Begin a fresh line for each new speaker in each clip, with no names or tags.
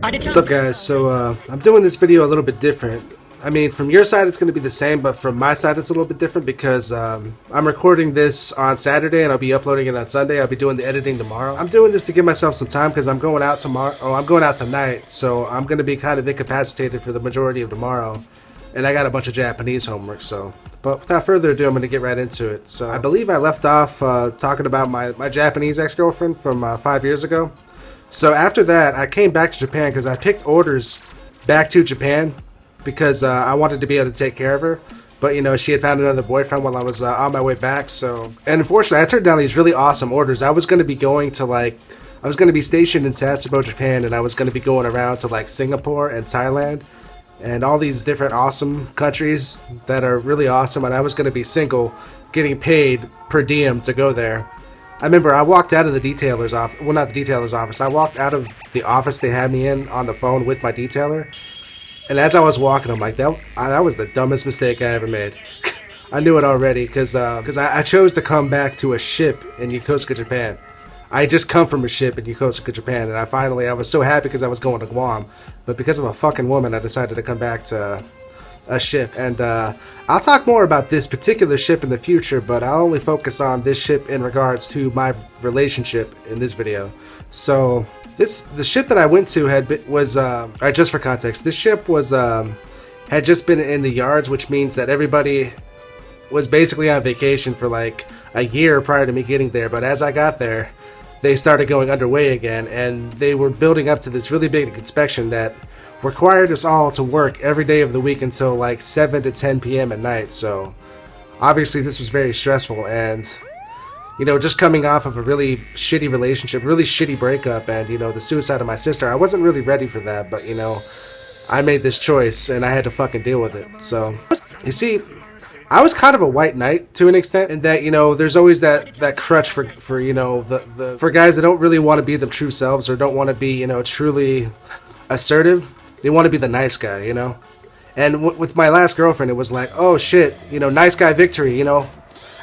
What's up, guys? So I'm doing this video a little bit different. I mean, from your side it's going to be the same, but from my side it's a little bit different because I'm recording this on Saturday and I'll be uploading it on Sunday. I'll be doing the editing tomorrow. I'm doing this to give myself some time because I'm going out tomorrow. Oh, I'm going out tonight, so I'm going to be kind of incapacitated for the majority of tomorrow. And I got a bunch of Japanese homework, so. But without further ado, I'm going to get right into it. So I believe I left off talking about my Japanese ex-girlfriend from 5 years ago. So after that, I came back to Japan because I picked orders back to Japan because I wanted to be able to take care of her. But, you know, she had found another boyfriend while I was on my way back. So, and unfortunately, I turned down these really awesome orders. I was going to be going to, I was going to be stationed in Sasebo, Japan, and I was going to be going around to, Singapore and Thailand and all these different awesome countries that are really awesome. And I was going to be single, getting paid per diem to go there. I remember I walked out of the detailer's office, well, not the detailer's office, I walked out of the office they had me in on the phone with my detailer, and as I was walking, I'm like, that was the dumbest mistake I ever made. I knew it already, because I chose to come back to a ship in Yokosuka, Japan. I had just come from a ship in Yokosuka, Japan, and I was so happy because I was going to Guam, but because of a fucking woman, I decided to come back to a ship. And I'll talk more about this particular ship in the future, but I'll only focus on this ship in regards to my relationship in this video. So the ship that I went to was alright, just for context, this ship was had just been in the yards, which means that everybody was basically on vacation for like a year prior to me getting there. But as I got there, they started going underway again, and they were building up to this really big inspection that required us all to work every day of the week until like 7 to 10 p.m. at night. So obviously this was very stressful, and you know, just coming off of a really shitty relationship, really shitty breakup, and you know, the suicide of my sister, I wasn't really ready for that. But you know, I made this choice and I had to fucking deal with it. So you see, I was kind of a white knight to an extent, in that, you know, there's always that crutch for you know, for guys that don't really want to be their true selves or don't want to be, you know, truly assertive. They want to be the nice guy, you know? And with my last girlfriend, it was like, oh shit, you know, nice guy victory, you know?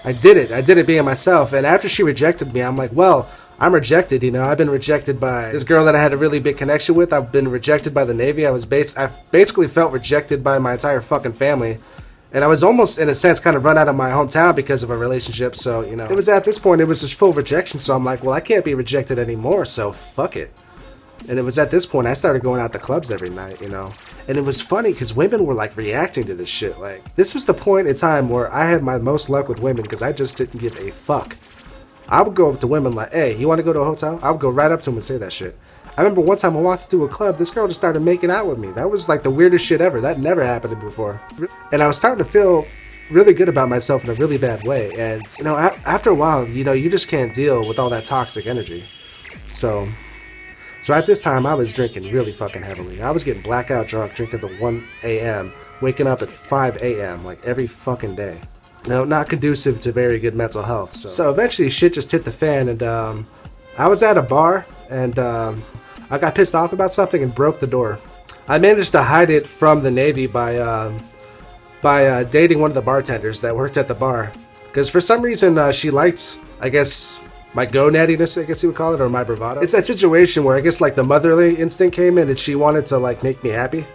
I did it being myself. And after she rejected me, I'm like, well, I'm rejected, you know? I've been rejected by this girl that I had a really big connection with. I've been rejected by the Navy. I basically felt rejected by my entire fucking family. And I was almost, in a sense, kind of run out of my hometown because of a relationship. So, you know, it was at this point, it was just full rejection. So I'm like, well, I can't be rejected anymore, so fuck it. And it was at this point I started going out to clubs every night, you know. And it was funny because women were like reacting to this shit. Like, this was the point in time where I had my most luck with women because I just didn't give a fuck. I would go up to women like, hey, you want to go to a hotel? I would go right up to them and say that shit. I remember one time I walked into a club, this girl just started making out with me. That was like the weirdest shit ever. That never happened to me before. And I was starting to feel really good about myself in a really bad way. And, you know, after a while, you know, you just can't deal with all that toxic energy. So at this time, I was drinking really fucking heavily. I was getting blackout drunk, drinking to 1 a.m., waking up at 5 a.m., like every fucking day. No, not conducive to very good mental health. So eventually, shit just hit the fan, and I was at a bar, and I got pissed off about something and broke the door. I managed to hide it from the Navy by dating one of the bartenders that worked at the bar. Because for some reason, she liked, I guess, my go-nattiness, I guess you would call it, or my bravado. It's that situation where I guess like the motherly instinct came in and she wanted to like make me happy.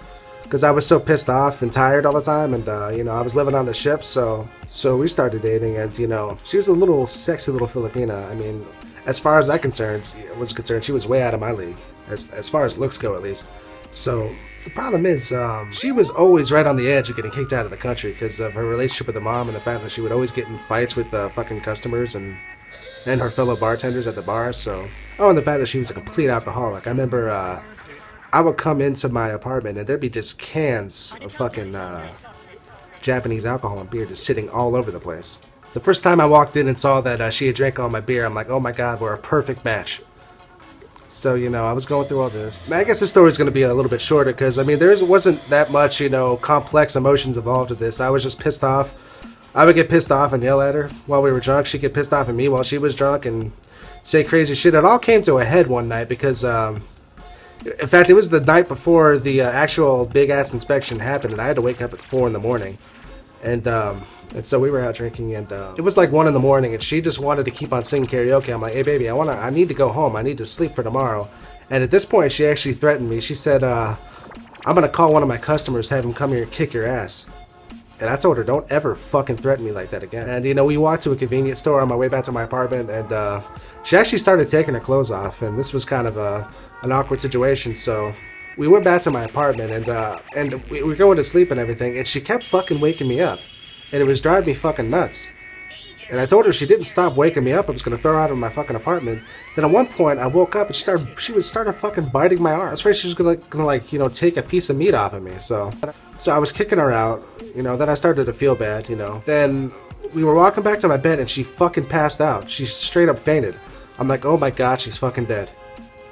Because I was so pissed off and tired all the time, and you know, I was living on the ship, so we started dating. And you know, she was a little sexy little Filipina. I mean, as far as I was concerned, she was way out of my league, as far as looks go at least. So the problem is, she was always right on the edge of getting kicked out of the country because of her relationship with the mom and the fact that she would always get in fights with fucking customers and her fellow bartenders at the bar. So, oh, and the fact that she was a complete alcoholic. I remember I would come into my apartment and there'd be just cans of fucking Japanese alcohol and beer just sitting all over the place. The first time I walked in and saw that she had drank all my beer, I'm like, oh my god, we're a perfect match. So, you know, I was going through all this. I guess the story's going to be a little bit shorter because, I mean, there wasn't that much, you know, complex emotions involved with this. I was just pissed off. I would get pissed off and yell at her while we were drunk. She'd get pissed off at me while she was drunk and say crazy shit. It all came to a head one night because, in fact, it was the night before the actual big-ass inspection happened, and I had to wake up at 4 in the morning. And so we were out drinking, and it was like 1 in the morning, and she just wanted to keep on singing karaoke. I'm like, hey, baby, I need to go home. I need to sleep for tomorrow. And at this point, she actually threatened me. She said, I'm gonna call one of my customers, have him come here and kick your ass. And I told her, don't ever fucking threaten me like that again. And, you know, we walked to a convenience store on my way back to my apartment, and she actually started taking her clothes off, and this was kind of an awkward situation, so we went back to my apartment, and we were going to sleep and everything, and she kept fucking waking me up, and it was driving me fucking nuts. And I told her she didn't stop waking me up, I was going to throw her out of my fucking apartment. Then at one point, I woke up, and she started fucking biting my arm. I was afraid she was gonna like, you know, take a piece of meat off of me, so I was kicking her out, you know, then I started to feel bad, you know. Then we were walking back to my bed, and she fucking passed out. She straight up fainted. I'm like, oh my god, she's fucking dead.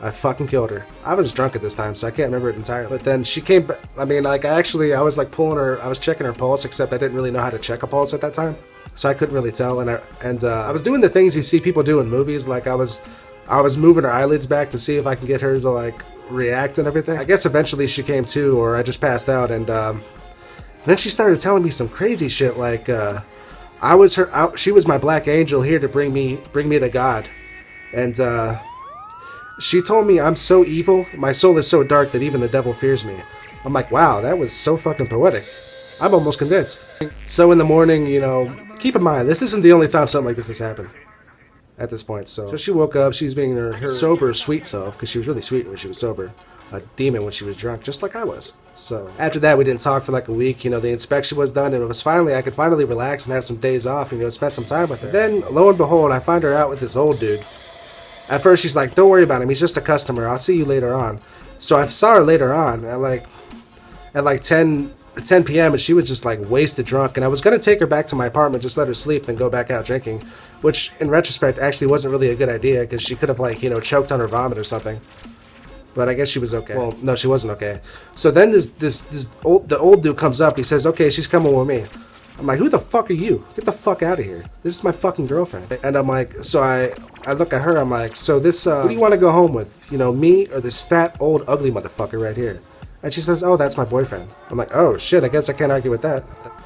I fucking killed her. I was drunk at this time, so I can't remember it entirely. But then she came back. I mean, like, I was like pulling her, I was checking her pulse, except I didn't really know how to check a pulse at that time. So I couldn't really tell, and I was doing the things you see people do in movies, like I was moving her eyelids back to see if I can get her to like react and everything. I guess eventually she came to, or I just passed out, and then she started telling me some crazy shit, like she was my black angel here to bring me to God, and she told me I'm so evil, my soul is so dark that even the devil fears me. I'm like, wow, that was so fucking poetic. I'm almost convinced. So in the morning, you know, keep in mind, this isn't the only time something like this has happened at this point. So she woke up, she's being her sober, sweet self, because she was really sweet when she was sober. A demon when she was drunk, just like I was. So after that, we didn't talk for like a week. You know, the inspection was done, and it was finally, I could finally relax and have some days off and, you know, spend some time with her. Then, lo and behold, I find her out with this old dude. At first, she's like, don't worry about him, he's just a customer, I'll see you later on. So I saw her later on at like 10 p.m. and she was just like wasted drunk, and I was gonna take her back to my apartment, just let her sleep, then go back out drinking, which in retrospect actually wasn't really a good idea, because she could have, like, you know, choked on her vomit or something. But I guess she was okay. Well, no, she wasn't okay. So then the old dude comes up, he says, okay, she's coming with me. I'm like, who the fuck are you? Get the fuck out of here. This is my fucking girlfriend. And I'm like, so I look at her, I'm like, so this, who do you want to go home with? You know, me or this fat, old, ugly motherfucker right here? And she says, oh, that's my boyfriend. I'm like, oh shit, I guess I can't argue with that.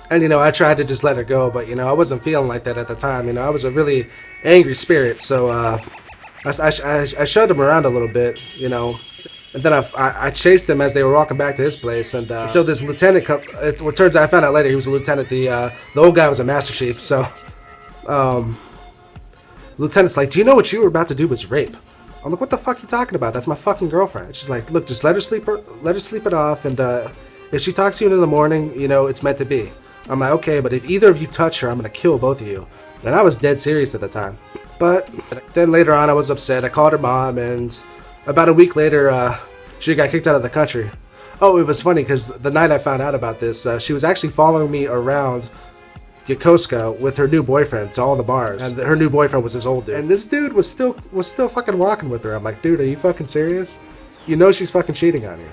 And, you know, I tried to just let her go, but, you know, I wasn't feeling like that at the time. You know, I was a really angry spirit, so I shoved him around a little bit, you know. And then I chased him as they were walking back to his place, and so this lieutenant, it turns out, I found out later he was a lieutenant. The old guy was a master chief. So, lieutenant's like, do you know what you were about to do was rape? I'm like, what the fuck are you talking about? That's my fucking girlfriend. She's like, look, just let her sleep it off, and if she talks to you in the morning, you know, it's meant to be. I'm like, okay, but if either of you touch her, I'm gonna kill both of you. And I was dead serious at the time. But then later on, I was upset. I called her mom, and about a week later, she got kicked out of the country. Oh, it was funny, because the night I found out about this, she was actually following me around Yokosuka with her new boyfriend to all the bars, and her new boyfriend was this old dude. And this dude was still fucking walking with her. I'm like, dude, are you fucking serious? You know she's fucking cheating on you.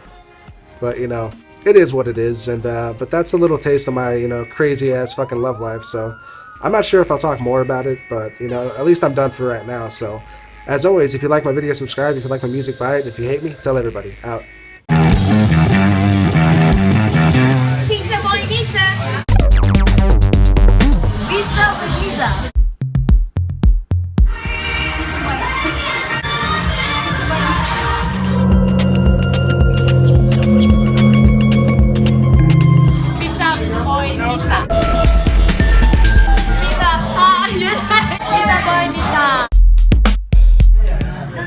But, you know, it is what it is, and but that's a little taste of my, you know, crazy ass fucking love life. So I'm not sure if I'll talk more about it, but, you know, at least I'm done for right now. So as always, if you like my video, subscribe. If you like my music, buy it. If you hate me, tell everybody. Out.
Pizzaboynizza. Pizzaboynizza. Pizzaboynizza.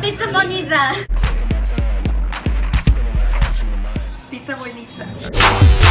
Pizzaboynizza. Pizzaboynizza.